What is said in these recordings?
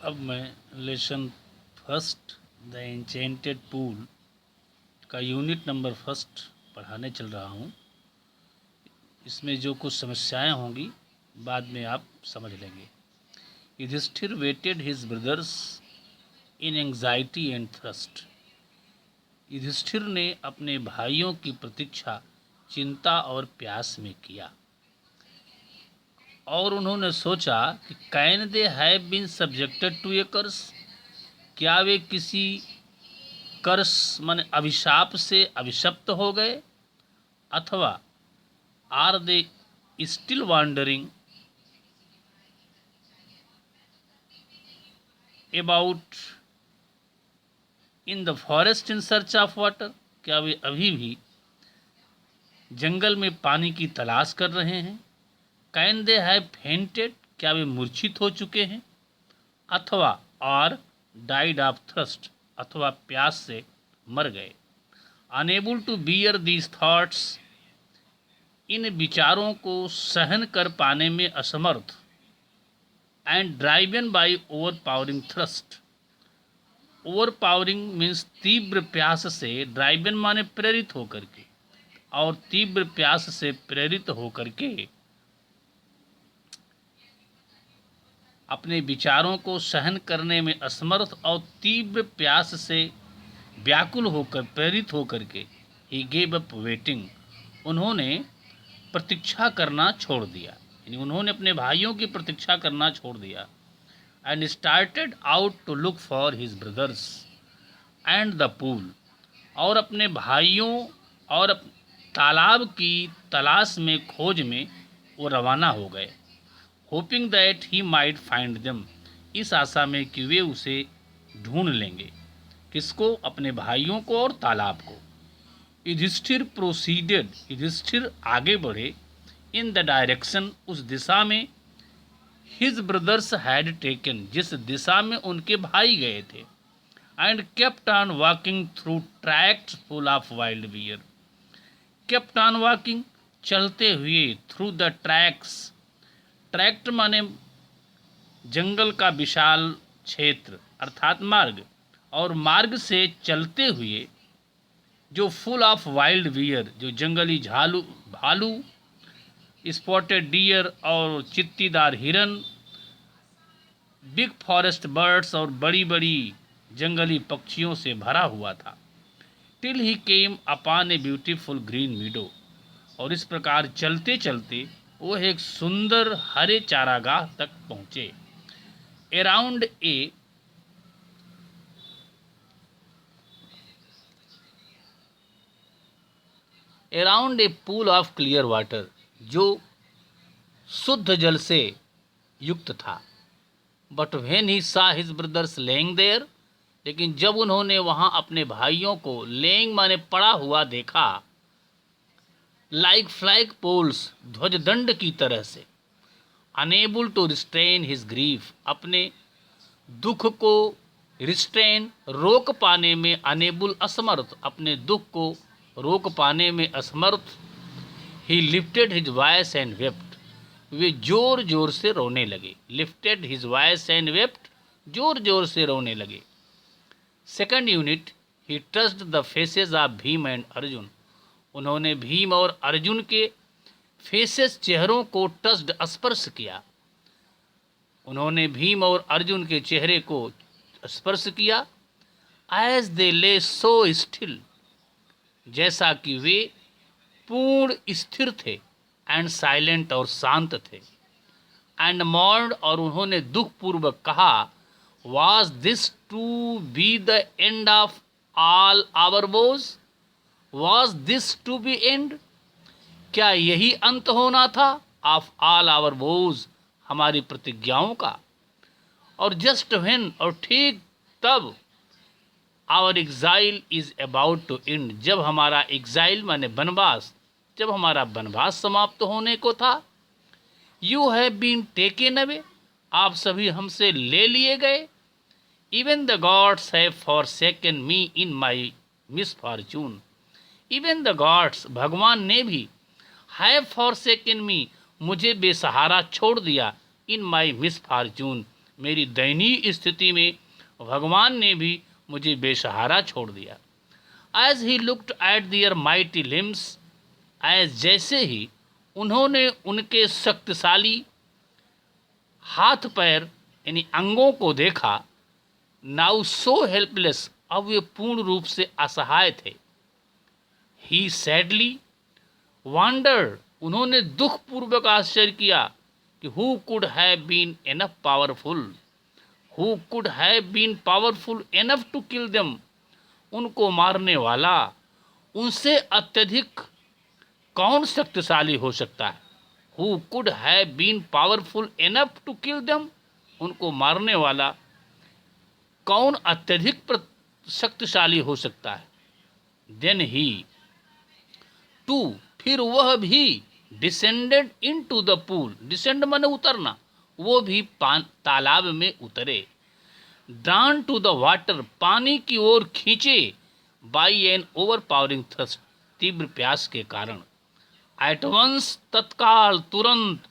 अब मैं lesson first the enchanted pool का यूनिट नंबर फर्स्ट पढ़ाने चल रहा हूँ। इसमें जो कुछ समस्याएं होंगी बाद में आप समझ लेंगे। Yudhishthira waited his brothers in anxiety and thrust. Yudhishthira ने अपने भाइयों की प्रतीक्षा चिंता और प्यास में किया और उन्होंने सोचा कि can they have been subjected to a curse, क्या वे किसी कर्स माने अभिशाप से अभिशप्त हो गए, अथवा are they still wandering about in the forest in search of water, क्या वे अभी भी जंगल में पानी की तलाश कर रहे हैं। कैन दे हैव फेंटेड, क्या वे मूर्छित हो चुके हैं, अथवा आर डाइड ऑफ थर्स्ट, अथवा प्यास से मर गए। Unable to bear these thoughts, इन विचारों को सहन कर पाने में असमर्थ। And driven by overpowering thirst, overpowering means तीव्र प्यास से, ड्राइवन माने प्रेरित होकर के, और तीव्र प्यास से प्रेरित होकर के अपने विचारों को सहन करने में असमर्थ और तीव्र प्यास से व्याकुल होकर प्रेरित होकर के ही गेव अप वेटिंग, उन्होंने प्रतीक्षा करना छोड़ दिया, यानी उन्होंने अपने भाइयों की प्रतीक्षा करना छोड़ दिया। And started out to look for his brothers and the pool, और अपने भाइयों और तालाब की तलाश में खोज में वो रवाना हो गए। Hoping that he might find them, इस आशा में कि वे उसे ढूंढ लेंगे। किसको? अपने भाइयों को और तालाब को। युधिष्ठिर प्रोसीडेड, युधिष्ठिर आगे बढ़े, इन द डायरेक्शन, उस दिशा में, हिज ब्रदर्स हैड टेकन, जिस दिशा में उनके भाई गए थे। And kept on walking through tract full of wild bear, kept on walking, चलते हुए, थ्रू द ट्रैक्स, ट्रैक्ट माने जंगल का विशाल क्षेत्र अर्थात मार्ग, और मार्ग से चलते हुए जो फुल ऑफ वाइल्ड बियर, जो जंगली भालू, स्पॉटेड डियर और चित्तीदार हिरन, बिग फॉरेस्ट बर्ड्स और बड़ी बड़ी जंगली पक्षियों से भरा हुआ था। Till he came upon a beautiful green मीडो, और इस प्रकार चलते चलते वो एक सुंदर हरे चारागाह तक पहुँचे। Around a pool of clear water, जो शुद्ध जल से युक्त था। बट व्हेन ही सा हिज ब्रदर्स लेइंग देयर, लेकिन जब उन्होंने वहाँ अपने भाइयों को लेइंग माने पड़ा हुआ देखा, लाइक फ्लैग पोल्स, ध्वजदंड की तरह से, unable to restrain his grief, अपने दुख को रिस्ट्रेन रोक पाने में, अनेबल असमर्थ, अपने दुख को रोक पाने में असमर्थ। He lifted his voice and wept, वे जोर जोर से रोने लगे। Lifted his voice and wept, जोर जोर से रोने लगे। Second unit, he touched the faces of Bhim and Arjun, उन्होंने भीम और अर्जुन के फेसेस, चेहरों को टच्ड, स्पर्श किया। उन्होंने भीम और अर्जुन के चेहरे को स्पर्श किया। एज दे ले सो स्टिल, जैसा कि वे पूर्ण स्थिर थे, एंड साइलेंट और शांत थे। एंड मॉर्न्ड, और उन्होंने दुख पूर्वक कहा, was this to be the end of all our woes, was this to be end, क्या यही अंत होना था, ऑफ ऑल आवर वोज, हमारी प्रतिज्ञाओं का। और जस्ट व्हेन, और ठीक तब, our exile is about to end, जब हमारा एग्जाइल माने वनवास, जब हमारा वनवास समाप्त होने को था। You have been taken away, आप सभी हमसे ले लिए गए। Even the gods have forsaken me in my misfortune, even the gods, भगवान ने भी, हैव फॉरसेकन मी, मुझे बेसहारा छोड़ दिया, इन माई मिसफॉर्चून, मेरी दयनीय स्थिति में भगवान ने भी मुझे बेसहारा छोड़ दिया। As he looked at their mighty limbs, as जैसे ही उन्होंने उनके शक्तिशाली हाथ पैर यानी अंगों को देखा, नाउ सो हेल्पलेस, अब वे पूर्ण रूप से असहाय थे। ही सैडली वंडर्ड, उन्होंने दुख पूर्वक आश्चर्य किया कि who could have been enough powerful, who could have been powerful enough to kill them, उनको मारने वाला उनसे अत्यधिक कौन शक्तिशाली हो सकता है। Who could have been powerful enough to kill them, उनको मारने वाला कौन अत्यधिक शक्तिशाली हो सकता है। देन ही टू, फिर वह भी descended into the pool, descend माने उतरना, वो भी तालाब में उतरे। ड्रान टू द वाटर, पानी की ओर खींचे। By an overpowering thirst, तीव्र प्यास के कारण। एट वंस, तत्काल, तुरंत।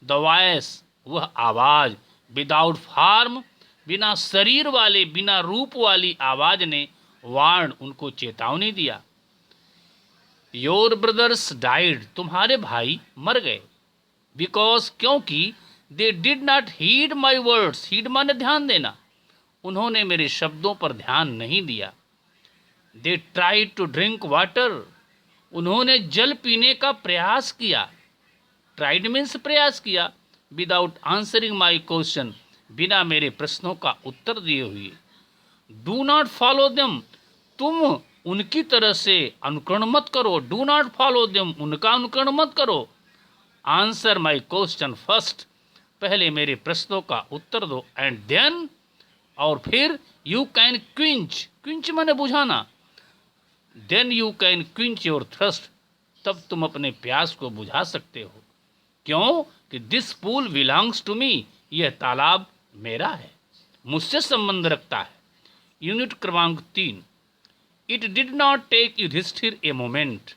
द वॉइस, वह आवाज। विदाउट फॉर्म, बिना शरीर वाले, बिना रूप वाली आवाज ने वार्न, उनको चेतावनी दिया। योर ब्रदर्स डाइड, तुम्हारे भाई मर गए। बिकॉज, क्योंकि they did not heed my words, heed माने ध्यान देना, उन्होंने मेरे शब्दों पर ध्यान नहीं दिया। They try to drink water, उन्होंने जल पीने का प्रयास किया। ट्राइड मीन्स प्रयास किया। विदाउट आंसरिंग माई क्वेश्चन, बिना मेरे प्रश्नों का उत्तर दिए हुए। डू नॉट फॉलो देम, तुम उनकी तरह से अनुकरण मत करो। डू नॉट फॉलो देम, उनका अनुकरण मत करो। आंसर माई क्वेश्चन फर्स्ट, पहले मेरे प्रश्नों का उत्तर दो। एंड देन, और फिर यू कैन क्विंच, क्विंच माने बुझाना। Then you can quench your thirst, तब तुम अपने प्यास को बुझा सकते हो। क्यों कि this pool belongs to me, यह तालाब मेरा है, मुझसे संबंध रखता है। यूनिट क्रमांक 3। It did not take Yudhishthira a moment,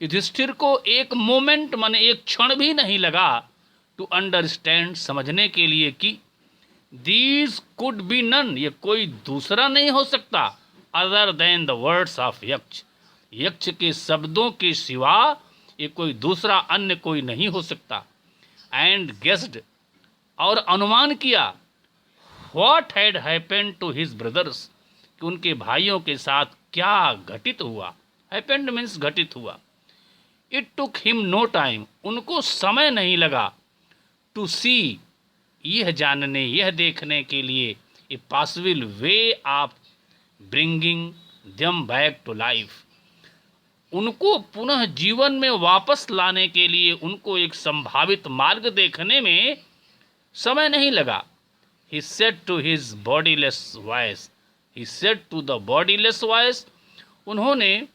Yudhishthira को एक मोमेंट माने एक क्षण भी नहीं लगा टू अंडरस्टैंड, समझने के लिए कि दीज कुड बी नन, ये कोई दूसरा नहीं हो सकता, other than the words of यक्ष, यक्ष के शब्दों के सिवा ये कोई दूसरा अन्य कोई नहीं हो सकता। एंड गेस्ड, और अनुमान किया, what had happened to his brothers, कि उनके भाइयों के साथ क्या घटित हुआ। हैपेंड मीन्स घटित हुआ। It took him no time, उनको समय नहीं लगा। टू सी, यह जानने, यह देखने के लिए, a possible way of bringing them back to life, उनको पुनः जीवन में वापस लाने के लिए उनको एक संभावित मार्ग देखने में समय नहीं लगा। He said to his bodiless voice, he said to the bodiless voice, उन्होंने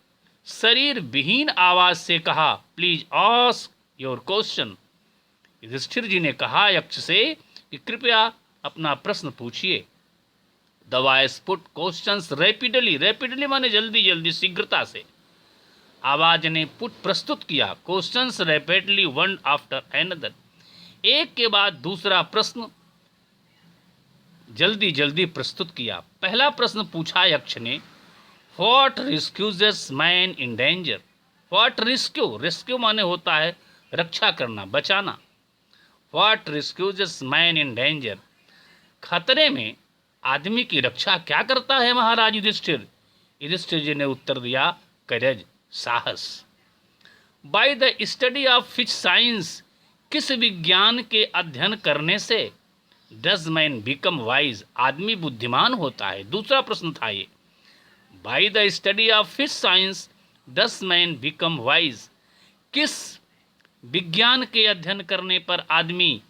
शरीर विहीन आवाज से कहा, please ask your question, Yudhishthir ji ने कहा यक्ष से कि कृपया अपना प्रश्न पूछिए। The voice put questions rapidly, rapidly माने जल्दी जल्दी, शीघ्रता से। आवाज ने पुट प्रस्तुत किया, questions rapidly one after another, एक के बाद दूसरा प्रश्न जल्दी जल्दी प्रस्तुत किया। पहला प्रश्न पूछा यक्ष ने, what rescues man in danger, what rescue, rescue माने होता है रक्षा करना, बचाना। What rescues man in danger, खतरे में आदमी की रक्षा क्या करता है महाराज युधिष्ठिर। युधिष्ठिर जी ने उत्तर दिया, करेज, साहस। By the study of which science, किस विज्ञान के अध्ययन करने से डज मैन बिकम वाइज, आदमी बुद्धिमान होता है। दूसरा प्रश्न था ये, by the study of which science does man become wise, किस विज्ञान के अध्ययन करने पर आदमी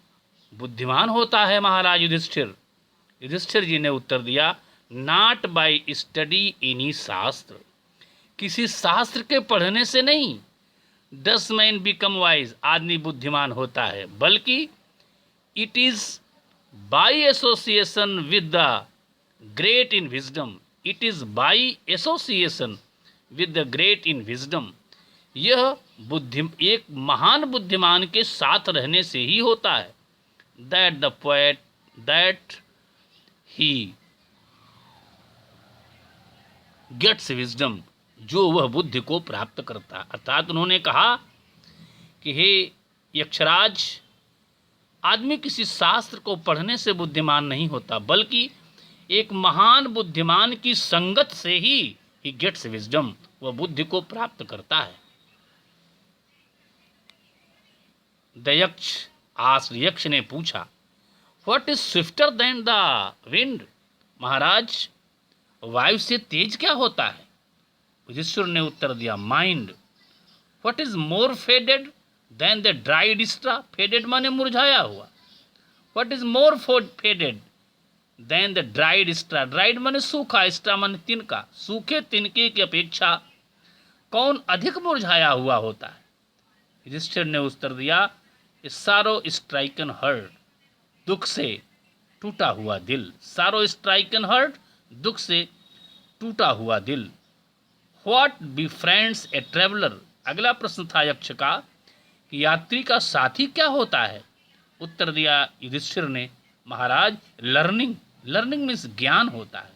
बुद्धिमान होता है महाराज युधिष्ठिर। युधिष्ठिर जी ने उत्तर दिया, नॉट बाय स्टडी एनी शास्त्र, किसी शास्त्र के पढ़ने से नहीं डस मैन बिकम वाइज, आदमी बुद्धिमान होता है, बल्कि it is by association with the great in wisdom, it is by association with the great in wisdom, यह एक महान बुद्धिमान के साथ रहने से ही होता है। That the poet that he gets wisdom, जो वह बुद्धि को प्राप्त करता। अर्थात उन्होंने कहा कि हे यक्षराज, आदमी किसी शास्त्र को पढ़ने से बुद्धिमान नहीं होता, बल्कि एक महान बुद्धिमान की संगत से ही गेट्स विजडम, वह बुद्धि को प्राप्त करता है। यक्ष ने पूछा, what is swifter than the wind? महाराज, वायु से तेज क्या होता है? युधिष्ठिर ने उत्तर दिया, mind. What is more faded than the dried straw? Faded माने मुरझाया हुआ। What is more faded than the dried straw? Dried माने सूखा, स्ट्रा माने तिनका। सूखे तिनके की अपेक्षा कौन अधिक मुरझाया हुआ होता है? युधिष्ठिर ने उत्तर दिया, सारो स्ट्राइकन हर्ट, दुख से टूटा हुआ दिल। सारो स्ट्राइकन हर्ट, दुख से टूटा हुआ दिल। What befriends a traveller? अगला प्रश्न था यक्ष का कि यात्री का साथी क्या होता है? उत्तर दिया युधिष्ठिर ने, महाराज, लर्निंग। लर्निंग मीन्स ज्ञान होता है।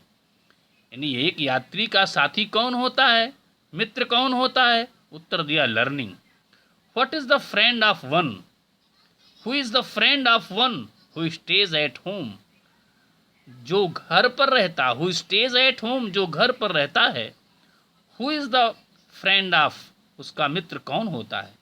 यानी एक यात्री का साथी कौन होता है, मित्र कौन होता है? उत्तर दिया, learning. What is the friend of one? Who is the friend of one who stays at home? जो घर पर रहता, हु स्टेज एट होम, जो घर पर रहता है। Who is the friend of, उसका मित्र कौन होता है?